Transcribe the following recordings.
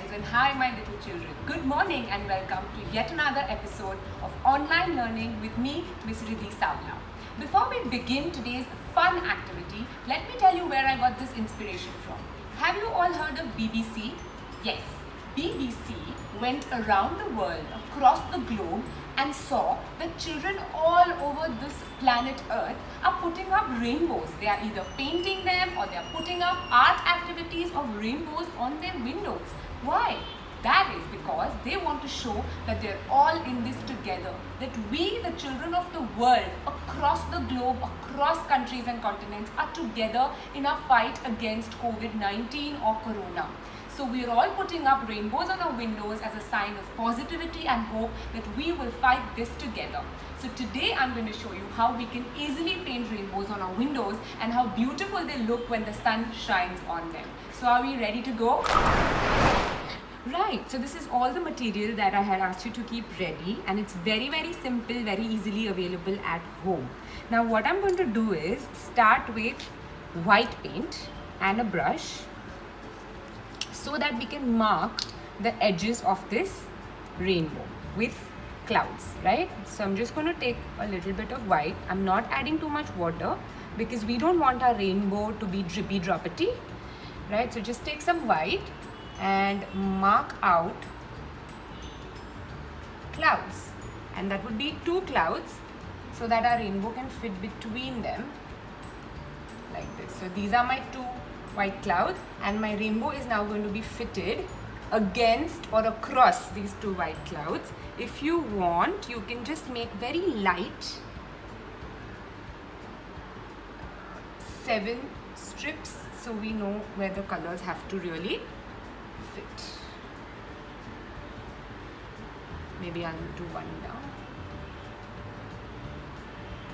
friends, and hi my little children. Good morning and welcome to yet another episode of Online Learning with me, Miss Riddhi Savla. Before we begin today's fun activity, let me tell you where I got this inspiration from. Have you all heard of BBC? Yes, BBC went around the world, across the globe, and saw that children all over this planet Earth are putting up rainbows. They are either painting them or they are putting up art activities of rainbows on their windows. Why? That is because they want to show that they're all in this together. That we, the children of the world, across the globe, across countries and continents, are together in our fight against COVID-19 or Corona. So we're all putting up rainbows on our windows as a sign of positivity and hope that we will fight this together. So today I'm going to show you how we can easily paint rainbows on our windows and how beautiful they look when the sun shines on them. So are we ready to go? Right, so this is all the material that I had asked you to keep ready, and it's very simple, very easily available at home. Now what I'm going to do is start with white paint and a brush, so that we can mark the edges of this rainbow with clouds, right? So I'm just going to take a little bit of white. I'm not adding too much water because we don't want our rainbow to be drippy droppity, right? So just take some white and mark out clouds, and that would be 2 clouds so that our rainbow can fit between them like this. So these are my 2 white clouds, and my rainbow is now going to be fitted against or across these 2 white clouds. If you want, you can just make very light 7 strips so we know where the colors have to really fit. Maybe I'll do 1 down.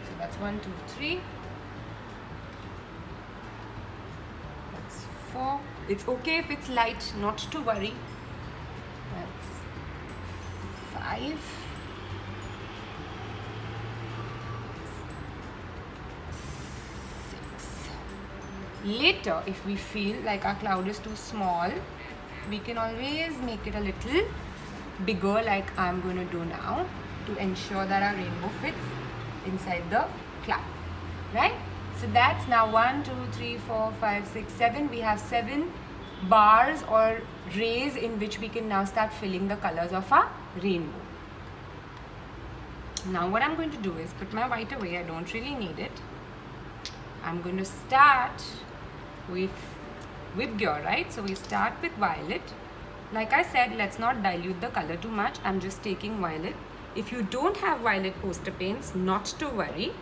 So that's 1, 2, 3. That's 4. It's okay if it's light, not to worry. That's 5. 6. Later, if we feel like our cloud is too small, we can always make it a little bigger, like I'm going to do now, to ensure that our rainbow fits inside the cloud, right? So that's now 1, 2, 3, 4, 5, 6, 7. We have 7 bars or rays in which we can now start filling the colors of our rainbow. Now what I'm going to do is put my white away. I don't really need it. I'm going to start with gear, right? So we start with violet. Like I said, let's not dilute the color too much. I'm just taking violet. If you don't have violet poster paints, not to worry.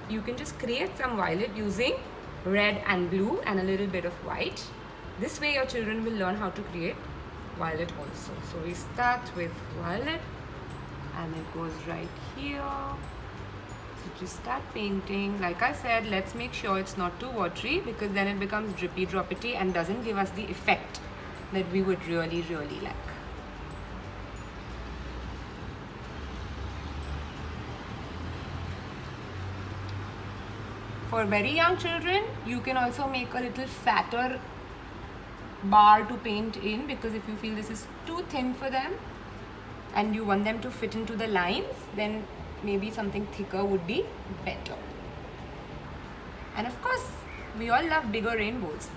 You can just create some violet using red and blue and a little bit of white. This way your children will learn how to create violet also. So we start with violet and it goes right here. So just start painting. Like I said, let's make sure it's not too watery, because then it becomes drippy droppity and doesn't give us the effect that we would really like. For very young children, you can also make a little fatter bar to paint in, because if you feel this is too thin for them and you want them to fit into the lines, then maybe something thicker would be better. And of course, we all love bigger rainbows.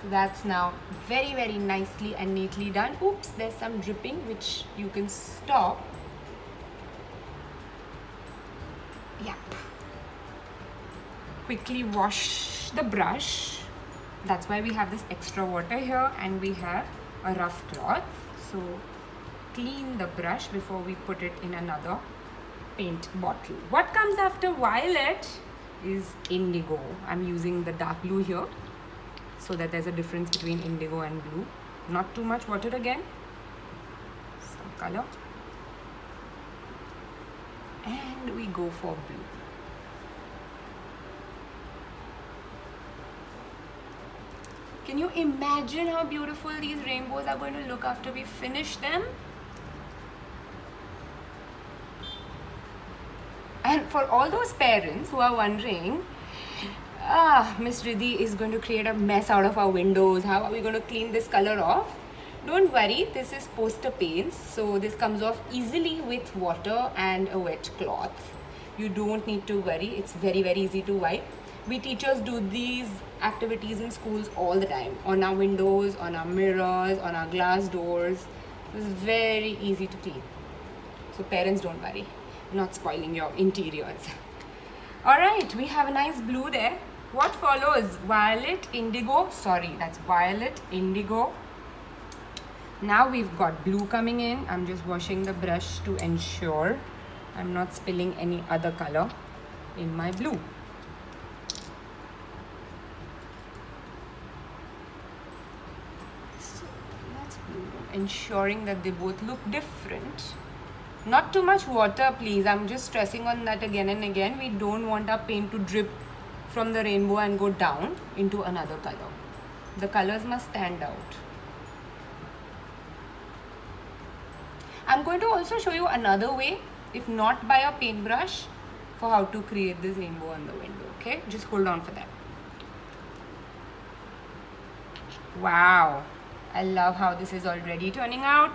So that's now very nicely and neatly done. Oops, there's some dripping which you can stop. Yep. Quickly wash the brush. That's why we have this extra water here, and we have a rough cloth. So clean the brush before we put it in another paint bottle. What comes after violet is indigo. I'm using the dark blue here so that there's a difference between indigo and blue. Not too much water again. Some color. And we go for blue. Can you imagine how beautiful these rainbows are going to look after we finish them? And for all those parents who are wondering Miss Riddhi is going to create a mess out of our windows. How are we going to clean this color off? Don't worry, this is poster paints, so this comes off easily with water and a wet cloth. You don't need to worry, it's very easy to wipe. We teachers do these activities in schools all the time, on our windows, on our mirrors, on our glass doors. It's very easy to clean. So parents, don't worry, I'm not spoiling your interiors. Alright, we have a nice blue there. What follows? Violet, indigo. Sorry, that's violet, indigo. Now we've got blue coming in. I'm just washing the brush to ensure I'm not spilling any other color in my blue. So that's blue. Ensuring that they both look different. Not too much water, please. I'm just stressing on that again and again. We don't want our paint to drip from the rainbow and go down into another color. The colors must stand out. I'm going to also show you another way, if not by a paintbrush, for how to create this rainbow on the window. Okay, just hold on for that. Wow, I love how this is already turning out.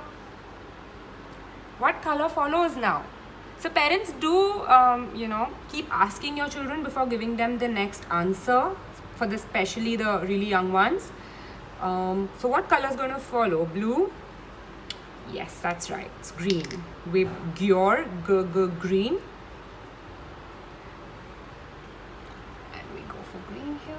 What color follows now? So parents, do keep asking your children before giving them the next answer, for the especially the really young ones. So what color is going to follow? Blue? Yes, that's right. It's green. With Gior green. And we go for green here.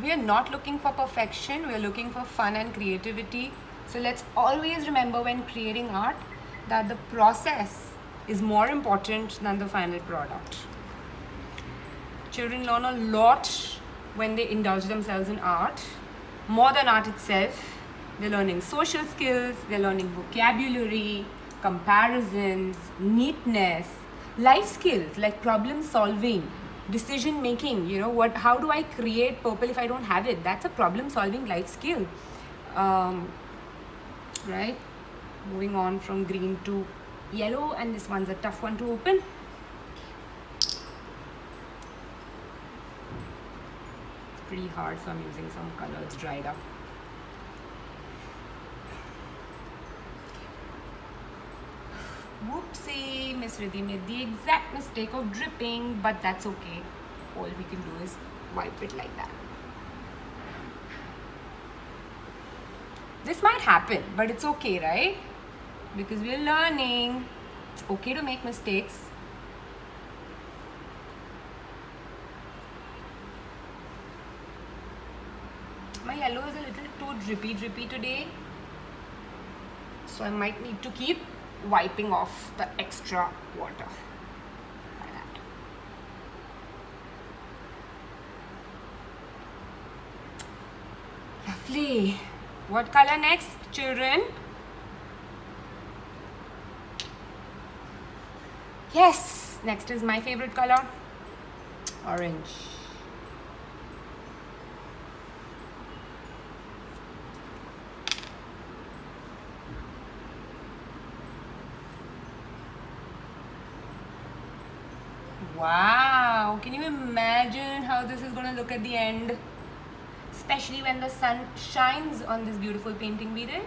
We are not looking for perfection. We are looking for fun and creativity. So let's always remember when creating art that the process is more important than the final product. Children learn a lot when they indulge themselves in art. More than art itself, they're learning social skills, they're learning vocabulary, comparisons, neatness, life skills like problem solving, decision making. How do I create purple if I don't have it? That's a problem solving life skill. Right? Moving on from green to yellow, and this one's a tough one to open. It's pretty hard, so I'm using some color. It's dried up. Whoopsie, Miss Riddhi made the exact mistake of dripping, but that's okay. All we can do is wipe it like that. This might happen, but it's okay, right? Because we're learning. It's okay to make mistakes. My yellow is a little too drippy today, so I might need to keep wiping off the extra water like that. Lovely. What color next, children? Yes, next is my favorite color, orange. Wow, can you imagine how this is going to look at the end? Especially when the sun shines on this beautiful painting we did.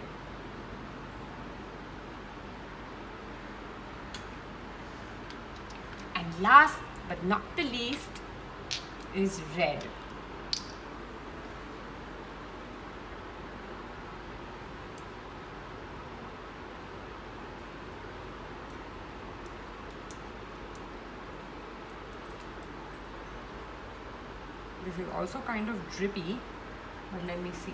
And last but not the least is red. This is also kind of drippy, but let me see.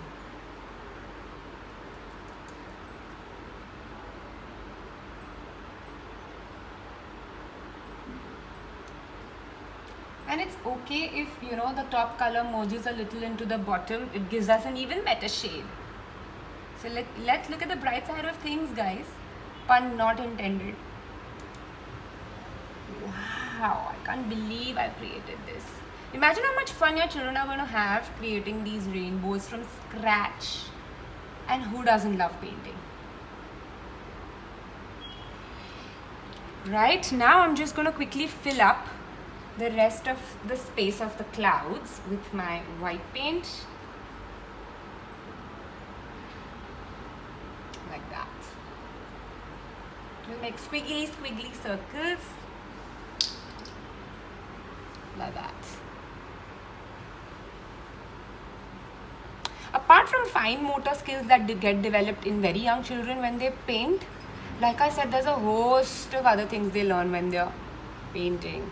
And it's okay if, the top color merges a little into the bottom. It gives us an even better shade. So let's look at the bright side of things, guys. Pun not intended. Wow, I can't believe I created this. Imagine how much fun your children are going to have creating these rainbows from scratch. And who doesn't love painting? Right, now I'm just going to quickly fill up the rest of the space of the clouds with my white paint. Like that. We'll make squiggly circles. Like that. Apart from fine motor skills that get developed in very young children when they paint, like I said, there's a host of other things they learn when they're painting,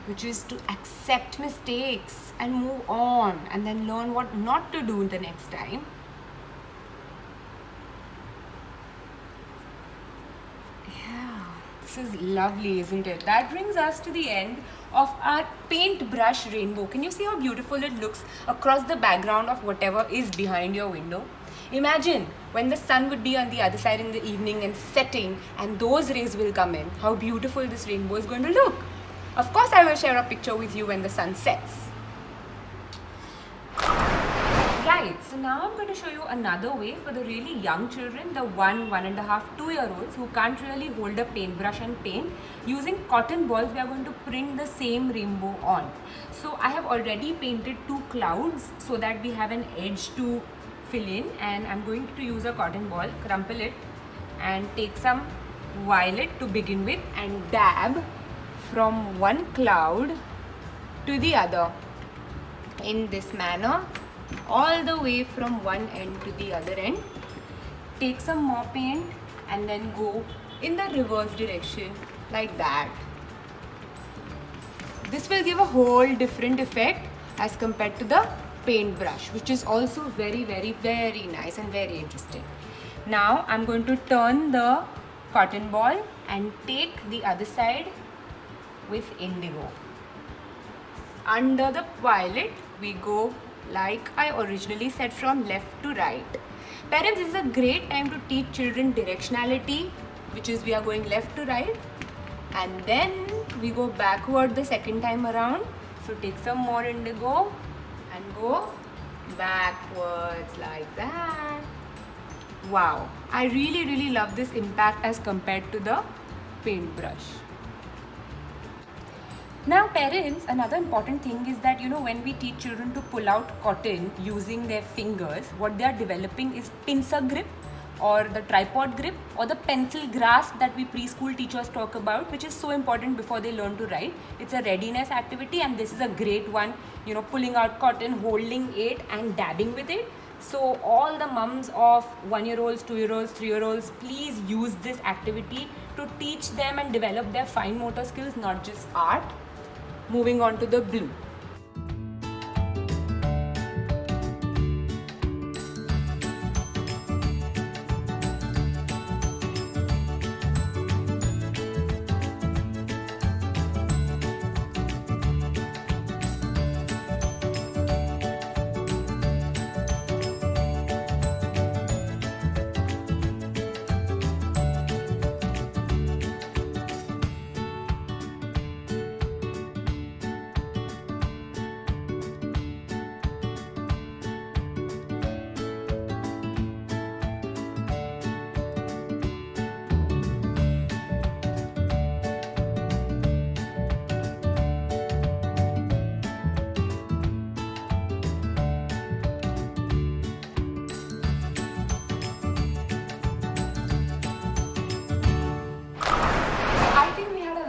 which is to accept mistakes and move on and then learn what not to do the next time. Yeah, this is lovely, isn't it? That brings us to the end of our paintbrush rainbow. Can you see how beautiful it looks across the background of whatever is behind your window? Imagine when the sun would be on the other side in the evening and setting, and those rays will come in. How beautiful this rainbow is going to look. Of course, I will share a picture with you when the sun sets. Right, so now I'm going to show you another way for the really young children, the 1.5, 2-year-olds who can't really hold a paintbrush and paint. Using cotton balls, we are going to print the same rainbow on. So I have already painted 2 clouds so that we have an edge to fill in, and I'm going to use a cotton ball, crumple it and take some violet to begin with and dab from one cloud to the other in this manner, all the way from one end to the other end. Take some more paint and then go in the reverse direction like that. This will give a whole different effect as compared to the paintbrush, which is also very nice and very interesting. Now I'm going to turn the cotton ball and take the other side with indigo. Under the violet, we go like I originally said, from left to right. Parents, this is a great time to teach children directionality, which is we are going left to right, and then we go backward the second time around. So take some more indigo and go backwards like that. Wow, I really love this impact as compared to the paintbrush. Now parents, another important thing is that when we teach children to pull out cotton using their fingers, what they are developing is pincer grip or the tripod grip or the pencil grasp that we preschool teachers talk about, which is so important before they learn to write. It's a readiness activity, and this is a great one, pulling out cotton, holding it and dabbing with it. So all the mums of 1-year-olds, 2-year-olds, 3-year-olds, please use this activity to teach them and develop their fine motor skills, not just art. Moving on to the blue.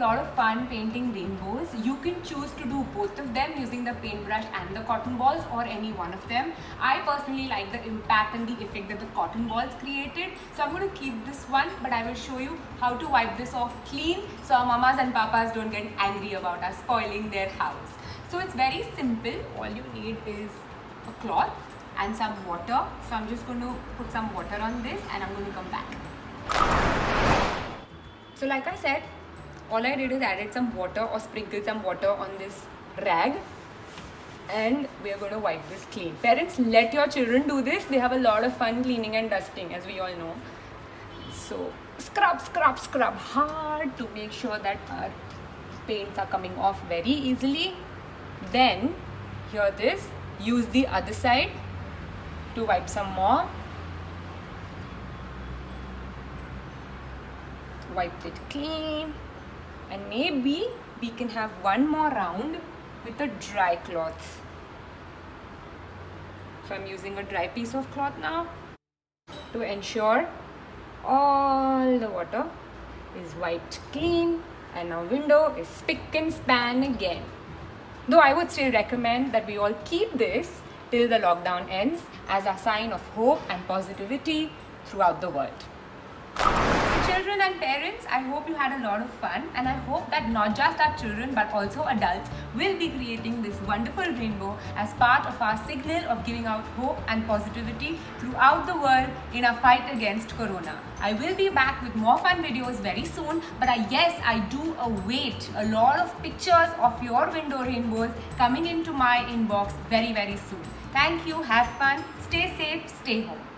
Lot of fun painting rainbows. You can choose to do both of them using the paintbrush and the cotton balls, or any one of them. I personally like the impact and the effect that the cotton balls created, so I'm going to keep this one, but I will show you how to wipe this off clean so our mamas and papas don't get angry about us spoiling their house. So it's very simple. All you need is a cloth and some water. So I'm just going to put some water on this and I'm going to come back. So like I said, all I did is added some water or sprinkled some water on this rag, and we are going to wipe this clean. Parents, let your children do this. They have a lot of fun cleaning and dusting, as we all know. So scrub hard to make sure that our paints are coming off very easily. Then here this, use the other side to wipe some more. Wipe it clean, and maybe we can have one more round with a dry cloth. So I'm using a dry piece of cloth now to ensure all the water is wiped clean and our window is spick and span again. Though I would still recommend that we all keep this till the lockdown ends as a sign of hope and positivity throughout the world. Children and parents, I hope you had a lot of fun, and I hope that not just our children but also adults will be creating this wonderful rainbow as part of our signal of giving out hope and positivity throughout the world in our fight against Corona. I will be back with more fun videos very soon, but I do await a lot of pictures of your window rainbows coming into my inbox very soon. Thank you, have fun, stay safe, stay home.